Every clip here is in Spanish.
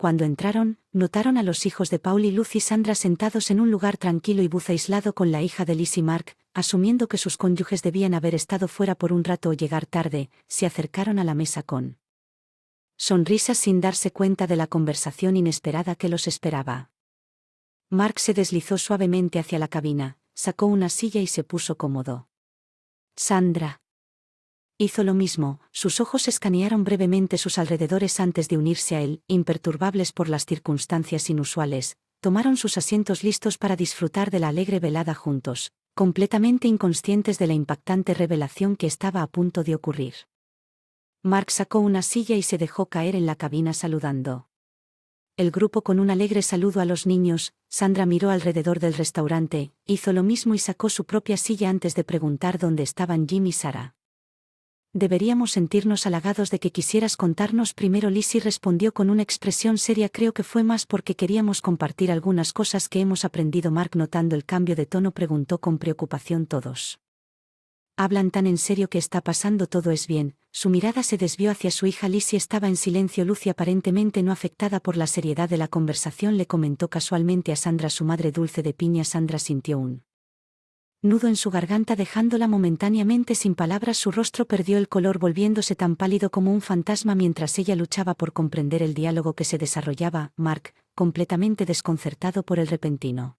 Cuando entraron, notaron a los hijos de Paul y Luz y Sandra sentados en un lugar tranquilo y buz aislado con la hija de Liz y Mark, asumiendo que sus cónyuges debían haber estado fuera por un rato o llegar tarde, se acercaron a la mesa con sonrisas sin darse cuenta de la conversación inesperada que los esperaba. Mark se deslizó suavemente hacia la cabina, sacó una silla y se puso cómodo. Sandra hizo lo mismo, sus ojos escanearon brevemente sus alrededores antes de unirse a él, imperturbables por las circunstancias inusuales, tomaron sus asientos listos para disfrutar de la alegre velada juntos, completamente inconscientes de la impactante revelación que estaba a punto de ocurrir. Mark sacó una silla y se dejó caer en la cabina saludando. El grupo con un alegre saludo a los niños, Sandra miró alrededor del restaurante, hizo lo mismo y sacó su propia silla antes de preguntar dónde estaban Jim y Sarah. Deberíamos sentirnos halagados de que quisieras contarnos primero. Lizzie respondió con una expresión seria. Creo que fue más porque queríamos compartir algunas cosas que hemos aprendido. Mark, notando el cambio de tono, preguntó con preocupación. ¿Todos hablan tan en serio? ¿Qué está pasando? ¿Todo es bien? Su mirada se desvió hacia su hija. Lizzie estaba en silencio. Lucy, aparentemente no afectada por la seriedad de la conversación, le comentó casualmente a Sandra su madre dulce de piña. Sandra sintió un nudo en su garganta, dejándola momentáneamente sin palabras. Su rostro perdió el color, volviéndose tan pálido como un fantasma mientras ella luchaba por comprender el diálogo que se desarrollaba. Mark, completamente desconcertado por el repentino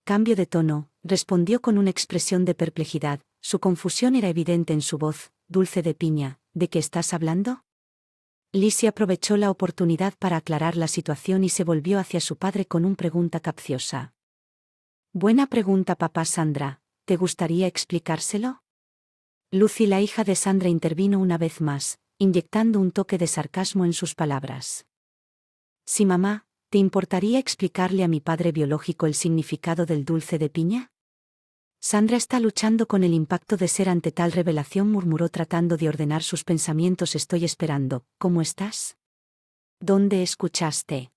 cambio de tono, respondió con una expresión de perplejidad. Su confusión era evidente en su voz. Dulce de piña, ¿de qué estás hablando? Lizzie aprovechó la oportunidad para aclarar la situación y se volvió hacia su padre con una pregunta capciosa. Buena pregunta, papá. Sandra, ¿te gustaría explicárselo? Lucy, la hija de Sandra, intervino una vez más, inyectando un toque de sarcasmo en sus palabras. Sí, mamá, ¿te importaría explicarle a mi padre biológico el significado del dulce de piña? Sandra está luchando con el impacto de ser ante tal revelación, murmuró tratando de ordenar sus pensamientos. Estoy esperando. ¿Cómo estás? ¿Dónde escuchaste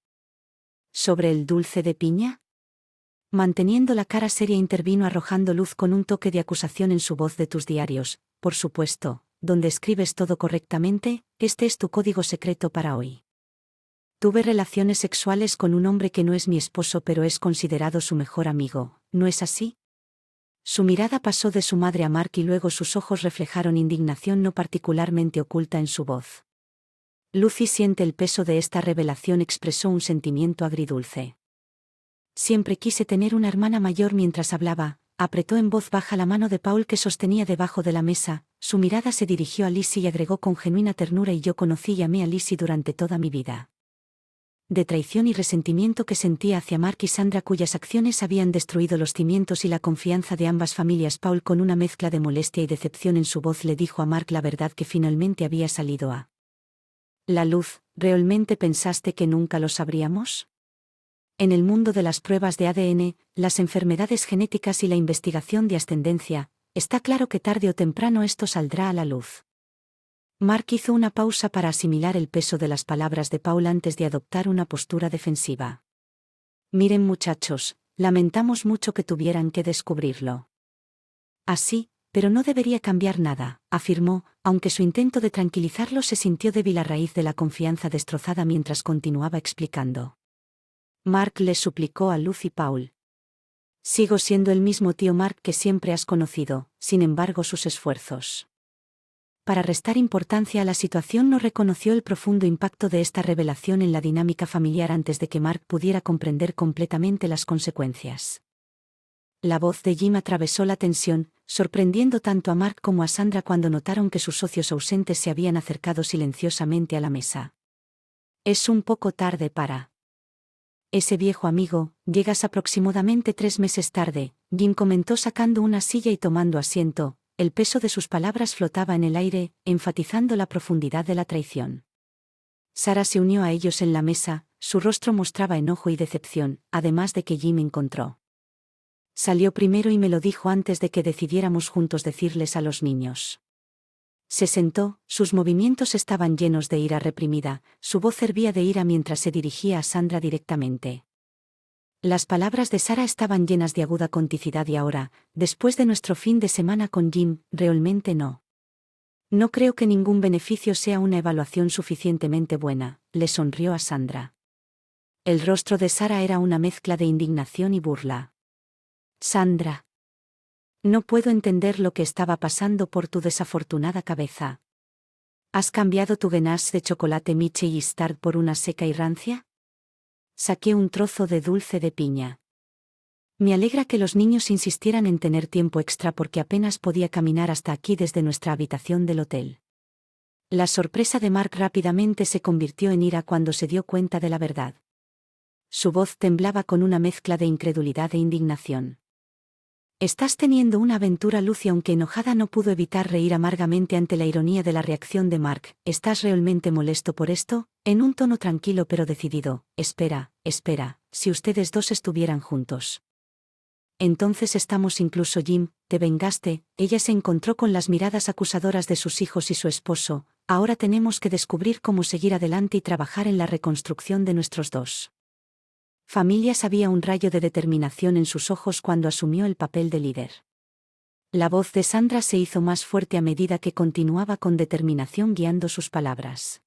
sobre el dulce de piña? Manteniendo la cara seria, intervino arrojando luz con un toque de acusación en su voz. De tus diarios, por supuesto, donde escribes todo correctamente. Este es tu código secreto para hoy. Tuve relaciones sexuales con un hombre que no es mi esposo, pero es considerado su mejor amigo, ¿no es así? Su mirada pasó de su madre a Mark y luego sus ojos reflejaron indignación no particularmente oculta en su voz. Lucy siente el peso de esta revelación, expresó un sentimiento agridulce. Siempre quise tener una hermana mayor. Mientras hablaba, apretó en voz baja la mano de Paul que sostenía debajo de la mesa. Su mirada se dirigió a Lizzie y agregó con genuina ternura: y yo conocí y amé a Lizzie durante toda mi vida. De traición y resentimiento que sentía hacia Mark y Sandra, cuyas acciones habían destruido los cimientos y la confianza de ambas familias. Paul, con una mezcla de molestia y decepción en su voz, le dijo a Mark la verdad que finalmente había salido a la luz. ¿Realmente pensaste que nunca lo sabríamos? En el mundo de las pruebas de ADN, las enfermedades genéticas y la investigación de ascendencia, está claro que tarde o temprano esto saldrá a la luz. Mark hizo una pausa para asimilar el peso de las palabras de Paul antes de adoptar una postura defensiva. Miren, muchachos, lamentamos mucho que tuvieran que descubrirlo así, pero no debería cambiar nada, afirmó, aunque su intento de tranquilizarlo se sintió débil a raíz de la confianza destrozada mientras continuaba explicando. Mark les suplicó a Luz y Paul. Sigo siendo el mismo tío Mark que siempre has conocido. Sin embargo, sus esfuerzos para restar importancia a la situación no reconoció el profundo impacto de esta revelación en la dinámica familiar antes de que Mark pudiera comprender completamente las consecuencias. La voz de Jim atravesó la tensión, sorprendiendo tanto a Mark como a Sandra cuando notaron que sus socios ausentes se habían acercado silenciosamente a la mesa. Es un poco tarde para ese viejo amigo. Llegas aproximadamente 3 meses tarde, Jim comentó sacando una silla y tomando asiento. El peso de sus palabras flotaba en el aire, enfatizando la profundidad de la traición. Sarah se unió a ellos en la mesa, su rostro mostraba enojo y decepción, además de que Jim encontró. Salió primero y me lo dijo antes de que decidiéramos juntos decirles a los niños. Se sentó, sus movimientos estaban llenos de ira reprimida, su voz hervía de ira mientras se dirigía a Sandra directamente. Las palabras de Sarah estaban llenas de aguda conticidad. Y ahora, después de nuestro fin de semana con Jim, realmente no. No creo que ningún beneficio sea una evaluación suficientemente buena, le sonrió a Sandra. El rostro de Sara era una mezcla de indignación y burla. Sandra. No puedo entender lo que estaba pasando por tu desafortunada cabeza. ¿Has cambiado tu ganache de chocolate Mickey Star por una seca y rancia? Saqué un trozo de dulce de piña. Me alegra que los niños insistieran en tener tiempo extra porque apenas podía caminar hasta aquí desde nuestra habitación del hotel. La sorpresa de Mark rápidamente se convirtió en ira cuando se dio cuenta de la verdad. Su voz temblaba con una mezcla de incredulidad e indignación. Estás teniendo una aventura, Lucy. Aunque enojada no pudo evitar reír amargamente ante la ironía de la reacción de Mark. ¿Estás realmente molesto por esto? En un tono tranquilo pero decidido. Espera, si ustedes dos estuvieran juntos. Entonces estamos incluso Jim, te vengaste. Ella se encontró con las miradas acusadoras de sus hijos y su esposo. Ahora tenemos que descubrir cómo seguir adelante y trabajar en la reconstrucción de nuestros dos familias. Había un rayo de determinación en sus ojos cuando asumió el papel de líder. La voz de Sandra se hizo más fuerte a medida que continuaba con determinación guiando sus palabras.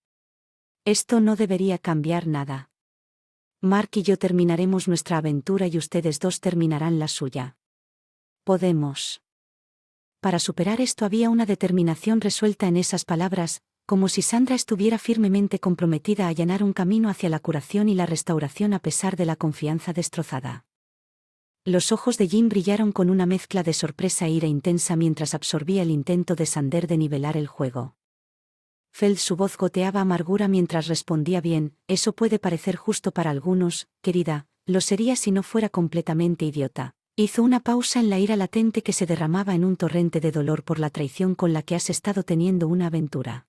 Esto no debería cambiar nada. Mark y yo terminaremos nuestra aventura y ustedes dos terminarán la suya. Podemos. Para superar esto había una determinación resuelta en esas palabras, como si Sandra estuviera firmemente comprometida a allanar un camino hacia la curación y la restauración a pesar de la confianza destrozada. Los ojos de Jim brillaron con una mezcla de sorpresa e ira intensa mientras absorbía el intento de Sander de nivelar el juego. Su voz goteaba amargura mientras respondía: bien, eso puede parecer justo para algunos, querida, lo sería si no fuera completamente idiota. Hizo una pausa en la ira latente que se derramaba en un torrente de dolor por la traición con la que has estado teniendo una aventura.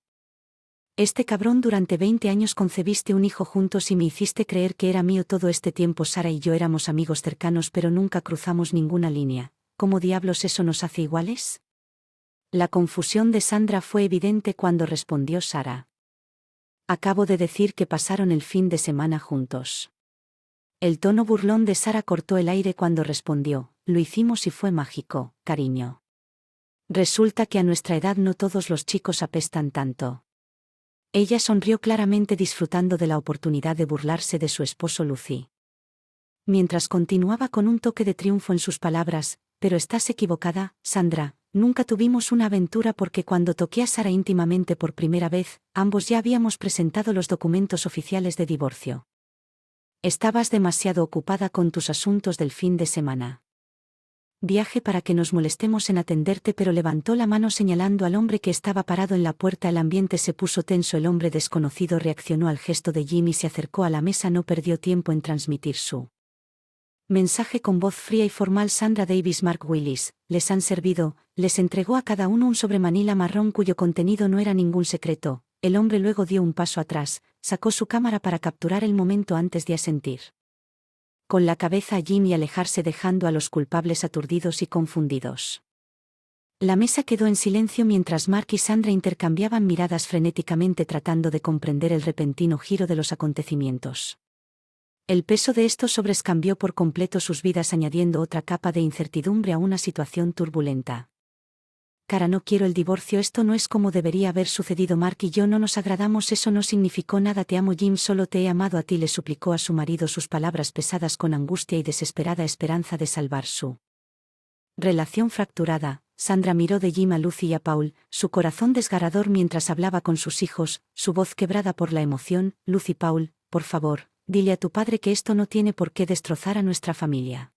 Este cabrón, durante 20 años concebiste un hijo juntos y me hiciste creer que era mío todo este tiempo. Sara y yo éramos amigos cercanos pero nunca cruzamos ninguna línea. ¿Cómo diablos eso nos hace iguales? La confusión de Sandra fue evidente cuando respondió Sara. Acabo de decir que pasaron el fin de semana juntos. El tono burlón de Sara cortó el aire cuando respondió: lo hicimos y fue mágico, cariño. Resulta que a nuestra edad no todos los chicos apestan tanto. Ella sonrió claramente, disfrutando de la oportunidad de burlarse de su esposo Lucy. Mientras continuaba con un toque de triunfo en sus palabras: pero estás equivocada, Sandra. Nunca tuvimos una aventura porque cuando toqué a Sara íntimamente por primera vez, ambos ya habíamos presentado los documentos oficiales de divorcio. Estabas demasiado ocupada con tus asuntos del fin de semana. Viaje para que nos molestemos en atenderte, pero levantó la mano señalando al hombre que estaba parado en la puerta. El ambiente se puso tenso. El hombre desconocido reaccionó al gesto de Jim y se acercó a la mesa. No perdió tiempo en transmitir su mensaje con voz fría y formal. Sandra Davis, Mark Willis, les han servido. Les entregó a cada uno un sobremanila marrón cuyo contenido no era ningún secreto. El hombre luego dio un paso atrás, sacó su cámara para capturar el momento antes de asentir con la cabeza a Jim y alejarse, dejando a los culpables aturdidos y confundidos. La mesa quedó en silencio mientras Mark y Sandra intercambiaban miradas frenéticamente tratando de comprender el repentino giro de los acontecimientos. El peso de estos sobres cambió por completo sus vidas, añadiendo otra capa de incertidumbre a una situación turbulenta. Cara, no quiero el divorcio. Esto no es como debería haber sucedido. Mark y yo no nos agradamos. Eso no significó nada. Te amo, Jim. Solo te he amado a ti, le suplicó a su marido, sus palabras pesadas con angustia y desesperada esperanza de salvar su relación fracturada. Sandra miró de Jim a Lucy y a Paul, su corazón desgarrador mientras hablaba con sus hijos, su voz quebrada por la emoción. Lucy, Paul, por favor, dile a tu padre que esto no tiene por qué destrozar a nuestra familia.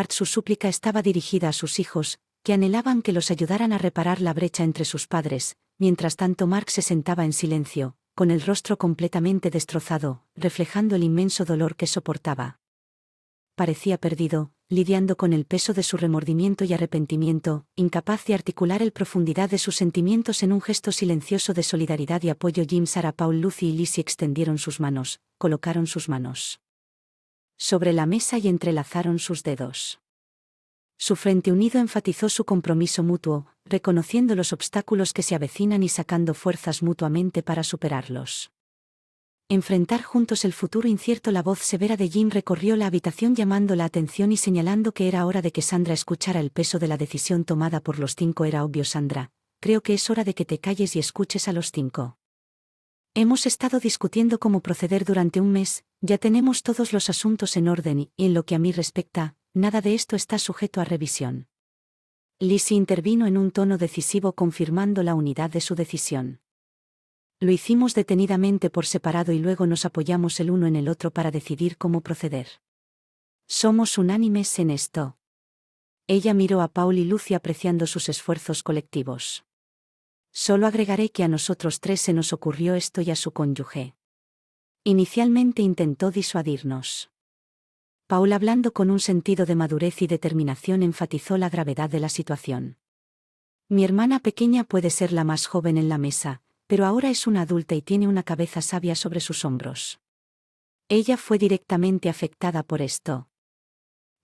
Su súplica estaba dirigida a sus hijos, que anhelaban que los ayudaran a reparar la brecha entre sus padres. Mientras tanto, Mark se sentaba en silencio, con el rostro completamente destrozado, reflejando el inmenso dolor que soportaba. Parecía perdido, lidiando con el peso de su remordimiento y arrepentimiento, incapaz de articular la profundidad de sus sentimientos en un gesto silencioso de solidaridad y apoyo. Jim, Sara, Paul, Lucy y Lizzie extendieron sus manos, colocaron sus manos sobre la mesa y entrelazaron sus dedos. Su frente unido enfatizó su compromiso mutuo, reconociendo los obstáculos que se avecinan y sacando fuerzas mutuamente para superarlos. Enfrentar juntos el futuro incierto. La voz severa de Jim recorrió la habitación, llamando la atención y señalando que era hora de que Sandra escuchara el peso de la decisión tomada por los 5. Era obvio, Sandra. Creo que es hora de que te calles y escuches a los 5. Hemos estado discutiendo cómo proceder durante un mes. Ya tenemos todos los asuntos en orden y, en lo que a mí respecta, nada de esto está sujeto a revisión. Lizzie intervino en un tono decisivo confirmando la unidad de su decisión. Lo hicimos detenidamente por separado y luego nos apoyamos el uno en el otro para decidir cómo proceder. Somos unánimes en esto. Ella miró a Paul y Lucy apreciando sus esfuerzos colectivos. Solo agregaré que a nosotros tres se nos ocurrió esto y a su cónyuge. Inicialmente intentó disuadirnos. Paul, hablando con un sentido de madurez y determinación, enfatizó la gravedad de la situación. Mi hermana pequeña puede ser la más joven en la mesa, pero ahora es una adulta y tiene una cabeza sabia sobre sus hombros. Ella fue directamente afectada por esto.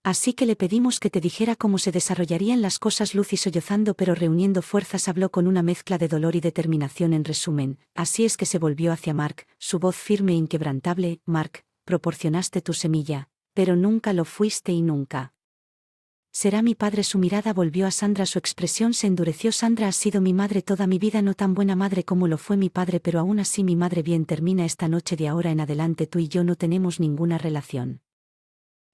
Así que le pedimos que te dijera cómo se desarrollarían las cosas. Lucy, sollozando pero reuniendo fuerzas, habló con una mezcla de dolor y determinación. En resumen, así es que se volvió hacia Mark, su voz firme e inquebrantable. Mark, proporcionaste tu semilla, pero nunca lo fuiste y nunca será mi padre. Su mirada volvió a Sandra, su expresión se endureció. Sandra ha sido mi madre toda mi vida, no tan buena madre como lo fue mi padre, pero aún así mi madre. Bien, termina esta noche. De ahora en adelante tú y yo no tenemos ninguna relación.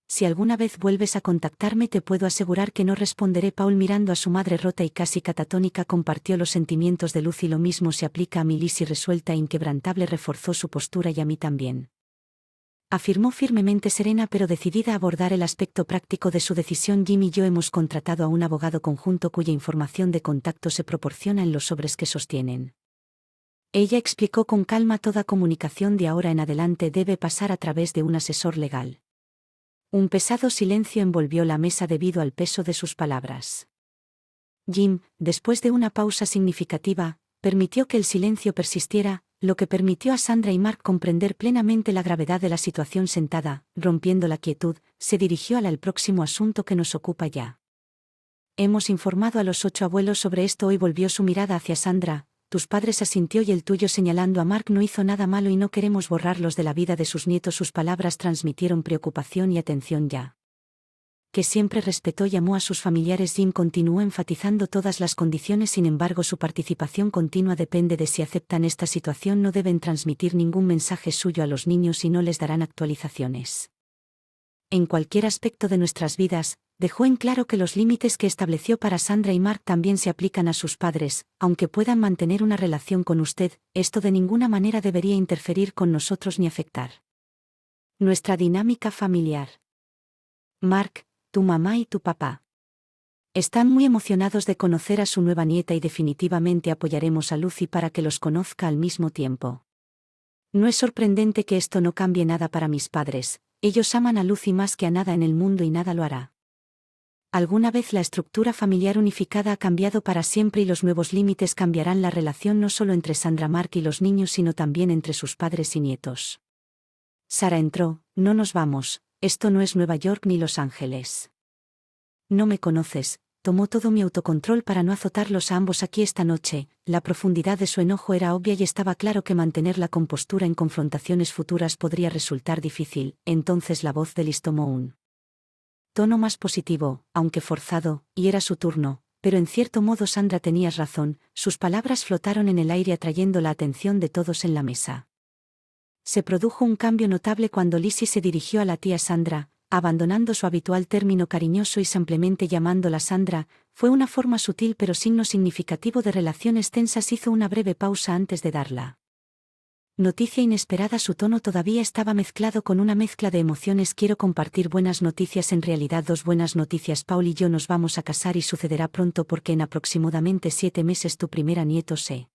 Si alguna vez vuelves a contactarme, te puedo asegurar que no responderé. Paul, mirando a su madre rota y casi catatónica, compartió los sentimientos de Lucy. Lo mismo se aplica a mí. Lizzie, resuelta e inquebrantable, reforzó su postura. Y a mí también, afirmó firmemente, serena pero decidida a abordar el aspecto práctico de su decisión. Jim y yo hemos contratado a un abogado conjunto cuya información de contacto se proporciona en los sobres que sostienen. Ella explicó con calma: toda comunicación de ahora en adelante debe pasar a través de un asesor legal. Un pesado silencio envolvió la mesa debido al peso de sus palabras. Jim, después de una pausa significativa, permitió que el silencio persistiera, lo que permitió a Sandra y Mark comprender plenamente la gravedad de la situación. Sentada, rompiendo la quietud, se dirigió al próximo asunto que nos ocupa ya. Hemos informado a los 8 abuelos sobre esto hoy. Volvió su mirada hacia Sandra. Tus padres, asintió, y el tuyo, señalando a Mark. No hizo nada malo y no queremos borrarlos de la vida de sus nietos. Sus palabras transmitieron preocupación y atención. Ya que siempre respetó y amó a sus familiares. Jim continuó enfatizando todas las condiciones. Sin embargo, su participación continua depende de si aceptan esta situación. No deben transmitir ningún mensaje suyo a los niños y no les darán actualizaciones en cualquier aspecto de nuestras vidas. Dejó en claro que los límites que estableció para Sandra y Mark también se aplican a sus padres. Aunque puedan mantener una relación con usted, esto de ninguna manera debería interferir con nosotros ni afectar nuestra dinámica familiar. Mark, tu mamá y tu papá están muy emocionados de conocer a su nueva nieta y definitivamente apoyaremos a Lucy para que los conozca al mismo tiempo. No es sorprendente que esto no cambie nada para mis padres. Ellos aman a Lucy más que a nada en el mundo y nada lo hará. Alguna vez la estructura familiar unificada ha cambiado para siempre y los nuevos límites cambiarán la relación no solo entre Sandra, Mark y los niños, sino también entre sus padres y nietos. Sara entró. No nos vamos, esto no es Nueva York ni Los Ángeles. No me conoces. Tomó todo mi autocontrol para no azotarlos a ambos aquí esta noche. La profundidad de su enojo era obvia y estaba claro que mantener la compostura en confrontaciones futuras podría resultar difícil. Entonces la voz de Liz tomó un tono más positivo, aunque forzado, y era su turno. Pero en cierto modo, Sandra, tenías razón. Sus palabras flotaron en el aire atrayendo la atención de todos en la mesa. Se produjo un cambio notable cuando Lizzie se dirigió a la tía Sandra, abandonando su habitual término cariñoso y simplemente llamándola Sandra. Fue una forma sutil pero signo significativo de relaciones tensas. Hizo una breve pausa antes de darla noticia inesperada. Su tono todavía estaba mezclado con una mezcla de emociones. Quiero compartir buenas noticias, en realidad 2 buenas noticias. Paul y yo nos vamos a casar y sucederá pronto porque en aproximadamente 7 meses tu primera nieto se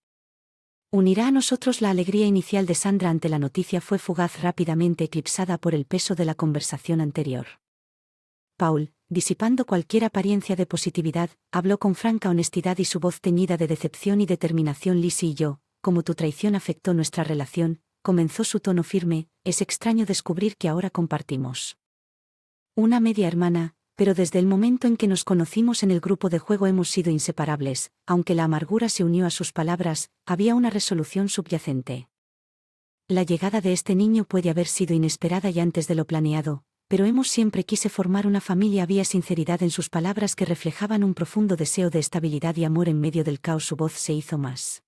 unirá a nosotros. La alegría inicial de Sandra ante la noticia fue fugaz, rápidamente eclipsada por el peso de la conversación anterior. Paul, disipando cualquier apariencia de positividad, habló con franca honestidad y su voz teñida de decepción y determinación. Lizzie y yo, como tu traición afectó nuestra relación, comenzó su tono firme, es extraño descubrir que ahora compartimos una media hermana, pero desde el momento en que nos conocimos en el grupo de juego hemos sido inseparables. Aunque la amargura se unió a sus palabras, había una resolución subyacente. La llegada de este niño puede haber sido inesperada y antes de lo planeado, pero hemos siempre quise formar una familia. Había sinceridad en sus palabras que reflejaban un profundo deseo de estabilidad y amor en medio del caos. Su voz se hizo más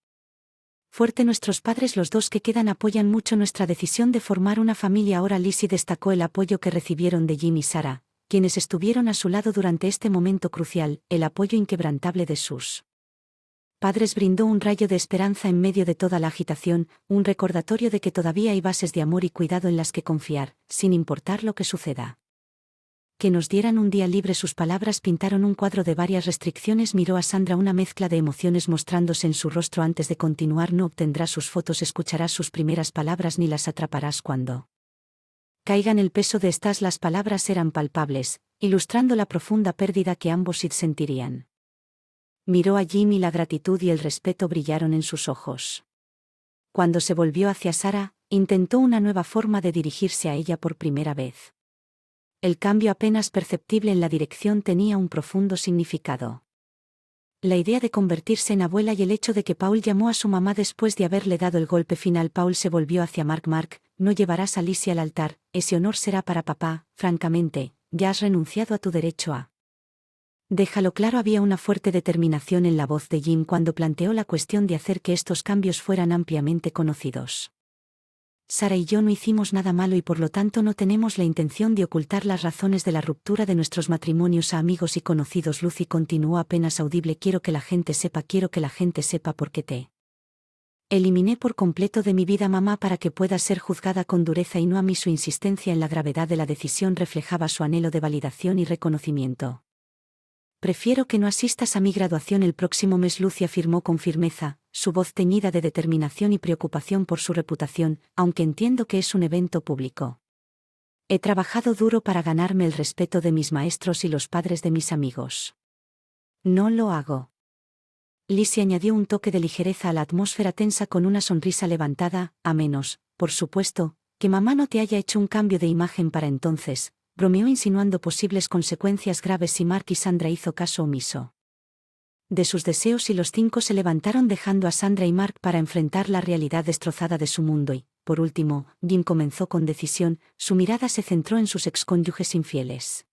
Fuerte, nuestros padres, los dos que quedan, apoyan mucho nuestra decisión de formar una familia ahora. Lizzie destacó el apoyo que recibieron de Jim y Sarah, quienes estuvieron a su lado durante este momento crucial. El apoyo inquebrantable de sus padres brindó un rayo de esperanza en medio de toda la agitación, un recordatorio de que todavía hay bases de amor y cuidado en las que confiar, sin importar lo que suceda. Que nos dieran un día libre. Sus palabras pintaron un cuadro de varias restricciones. Miró a Sandra, una mezcla de emociones mostrándose en su rostro antes de continuar. No obtendrás sus fotos, escucharás sus primeras palabras, ni las atraparás cuando caigan el peso de estas. Las palabras eran palpables, ilustrando la profunda pérdida que ambos sentirían. Miró a Jim y la gratitud y el respeto brillaron en sus ojos. Cuando se volvió hacia Sarah, intentó una nueva forma de dirigirse a ella por primera vez. El cambio apenas perceptible en la dirección tenía un profundo significado. La idea de convertirse en abuela y el hecho de que Paul llamó a su mamá después de haberle dado el golpe final. Paul se volvió hacia Mark. Mark, no llevarás a Lizzie al altar, ese honor será para papá. Francamente, ya has renunciado a tu derecho a... Déjalo claro. Había una fuerte determinación en la voz de Jim cuando planteó la cuestión de hacer que estos cambios fueran ampliamente conocidos. Sarah y yo no hicimos nada malo y por lo tanto no tenemos la intención de ocultar las razones de la ruptura de nuestros matrimonios a amigos y conocidos. Lucy continuó apenas audible. Quiero que la gente sepa por qué te eliminé por completo de mi vida, mamá, para que pueda ser juzgada con dureza y no a mí. Su insistencia en la gravedad de la decisión reflejaba su anhelo de validación y reconocimiento. Prefiero que no asistas a mi graduación el próximo mes, Lucy afirmó con firmeza, su voz teñida de determinación y preocupación por su reputación, aunque entiendo que es un evento público. He trabajado duro para ganarme el respeto de mis maestros y los padres de mis amigos. No lo hago. Lizzie añadió un toque de ligereza a la atmósfera tensa con una sonrisa levantada, a menos, por supuesto, que mamá no te haya hecho un cambio de imagen para entonces, bromeó insinuando posibles consecuencias graves si Mark y Sandra hizo caso omiso de sus deseos, y los cinco se levantaron dejando a Sandra y Mark para enfrentar la realidad destrozada de su mundo. Y, por último, Jim comenzó con decisión, su mirada se centró en sus excónyuges infieles.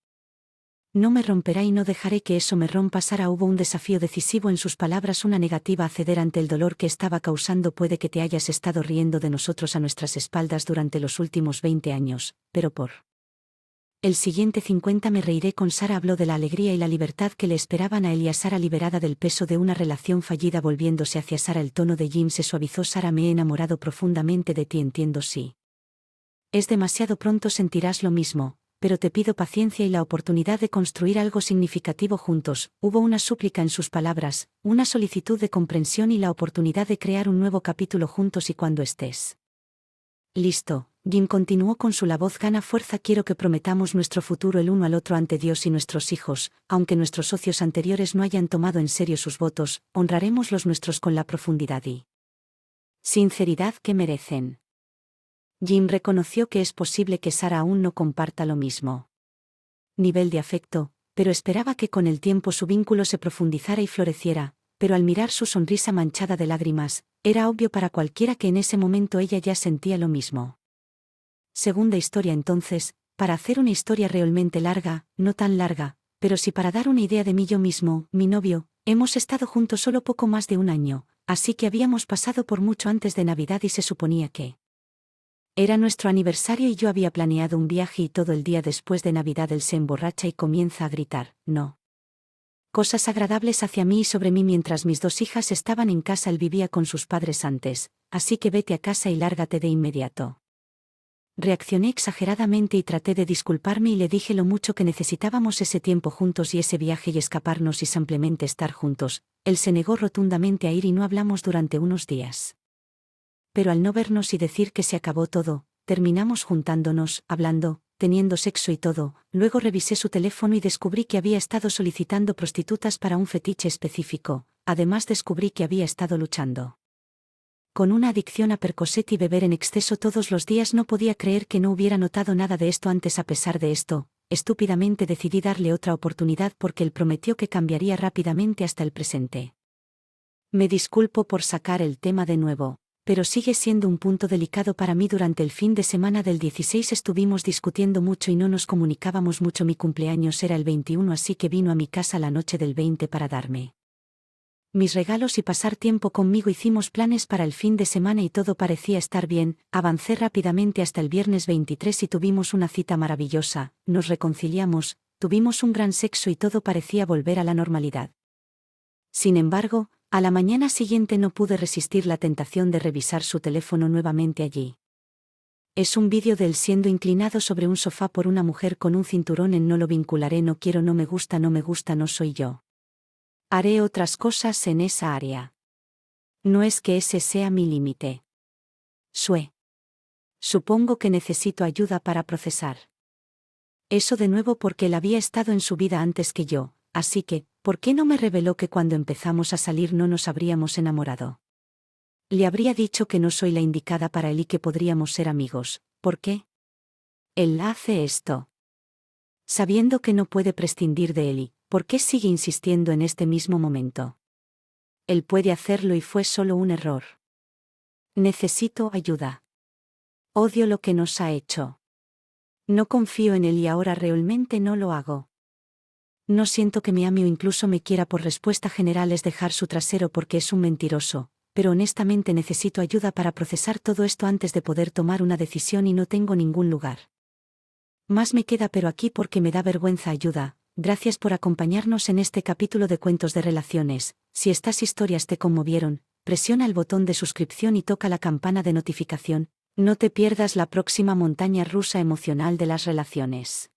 No me romperá y no dejaré que eso me rompa. Sarah, hubo un desafío decisivo en sus palabras, una negativa a ceder ante el dolor que estaba causando. Puede que te hayas estado riendo de nosotros a nuestras espaldas durante los últimos 20 años, pero por el siguiente 50 me reiré con Sarah. Habló de la alegría y la libertad que le esperaban a él y a Sarah, liberada del peso de una relación fallida. Volviéndose hacia Sarah, el tono de Jim se suavizó. Sarah, me he enamorado profundamente de ti. Entiendo si es demasiado pronto, sentirás lo mismo, pero te pido paciencia y la oportunidad de construir algo significativo juntos. Hubo una súplica en sus palabras, una solicitud de comprensión y la oportunidad de crear un nuevo capítulo juntos. Y cuando estés listo, Jim continuó con la voz gana fuerza, quiero que prometamos nuestro futuro el uno al otro ante Dios y nuestros hijos. Aunque nuestros socios anteriores no hayan tomado en serio sus votos, honraremos los nuestros con la profundidad y sinceridad que merecen. Jim reconoció que es posible que Sarah aún no comparta lo mismo nivel de afecto, pero esperaba que con el tiempo su vínculo se profundizara y floreciera. Pero al mirar su sonrisa manchada de lágrimas, era obvio para cualquiera que en ese momento ella ya sentía lo mismo. Segunda historia. Entonces, para hacer una historia realmente larga, no tan larga, pero sí para dar una idea de mí, yo mismo, mi novio, hemos estado juntos solo poco más de un año, así que habíamos pasado por mucho antes de Navidad y se suponía que era nuestro aniversario y yo había planeado un viaje y todo el día después de Navidad él se emborracha y comienza a gritar, no. Cosas agradables hacia mí y sobre mí mientras mis dos hijas estaban en casa. Él vivía con sus padres antes, así que vete a casa y lárgate de inmediato. Reaccioné exageradamente y traté de disculparme y le dije lo mucho que necesitábamos ese tiempo juntos y ese viaje y escaparnos y simplemente estar juntos. Él se negó rotundamente a ir y no hablamos durante unos días. Pero al no vernos y decir que se acabó todo, terminamos juntándonos, hablando, teniendo sexo y todo. Luego revisé su teléfono y descubrí que había estado solicitando prostitutas para un fetiche específico. Además descubrí que había estado luchando con una adicción a Percocet y beber en exceso todos los días. No podía creer que no hubiera notado nada de esto antes. A pesar de esto, estúpidamente decidí darle otra oportunidad porque él prometió que cambiaría rápidamente hasta el presente. Me disculpo por sacar el tema de nuevo, pero sigue siendo un punto delicado para mí. Durante el fin de semana del 16 estuvimos discutiendo mucho y no nos comunicábamos mucho. Mi cumpleaños era el 21, así que vino a mi casa la noche del 20 para darme Mis regalos y pasar tiempo conmigo. Hicimos planes para el fin de semana y todo parecía estar bien. Avancé rápidamente hasta el viernes 23 y tuvimos una cita maravillosa, nos reconciliamos, tuvimos un gran sexo y todo parecía volver a la normalidad. Sin embargo, a la mañana siguiente no pude resistir la tentación de revisar su teléfono nuevamente allí. Es un vídeo de él siendo inclinado sobre un sofá por una mujer con un cinturón en no lo vincularé, no quiero, no me gusta, no soy yo. Haré otras cosas en esa área. No es que ese sea mi límite. Supongo que necesito ayuda para procesar. Eso de nuevo porque él había estado en su vida antes que yo, así que, ¿por qué no me reveló que cuando empezamos a salir no nos habríamos enamorado? Le habría dicho que no soy la indicada para él y que podríamos ser amigos. ¿Por qué? Él hace esto. Sabiendo que no puede prescindir de él y, ¿por qué sigue insistiendo en este mismo momento? Él puede hacerlo y fue solo un error. Necesito ayuda. Odio lo que nos ha hecho. No confío en él y ahora realmente no lo hago. No siento que me ame o incluso me quiera. Por respuesta general es dejar su trasero porque es un mentiroso, pero honestamente necesito ayuda para procesar todo esto antes de poder tomar una decisión y no tengo ningún lugar. Más me queda pero aquí porque me da vergüenza. Ayuda. Gracias por acompañarnos en este capítulo de Cuentos de Relaciones. Si estas historias te conmovieron, presiona el botón de suscripción y toca la campana de notificación. No te pierdas la próxima montaña rusa emocional de las relaciones.